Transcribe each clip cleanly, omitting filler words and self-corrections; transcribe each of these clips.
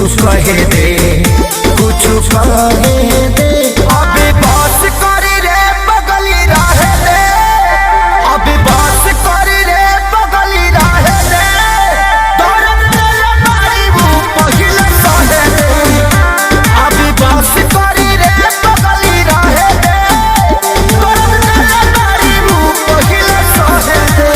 कहे दे, कुछ कहे दे। अभी बस करी रे बगली रहे दे, अभी बस करी रे बगली रहे दे। दर्द तेरे मारी वो पहिले सहे दे, अभी बस करी रे बगली रहे दे। दर्द तेरे मारी वो पहिले सहे दे।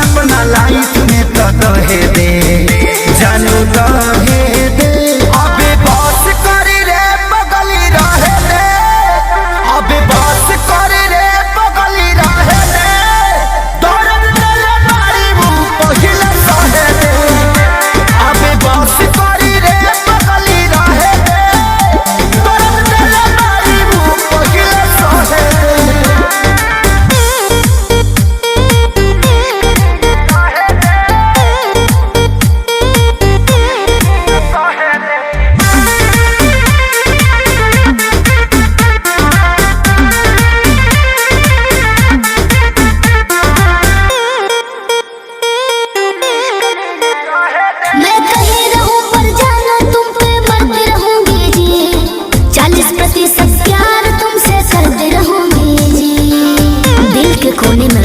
अपना लाइफ में तो कहे दे, जानू कहे दे। अभी बस करी रे बगली रहे दे, अभी बस करी रे बगली रहे दे। दर्द तेरे मारी वो पहिले सहे दे, अभी बस करी रे बगली रहे दे। दर्द तेरे मारी वो पहिले सहे दे। मैं कहीं रहूं पर जाना तुम पे मरती रहूंगी जी, 40% प्यार तुमसे करती रहूंगी जी। दिल के कोने में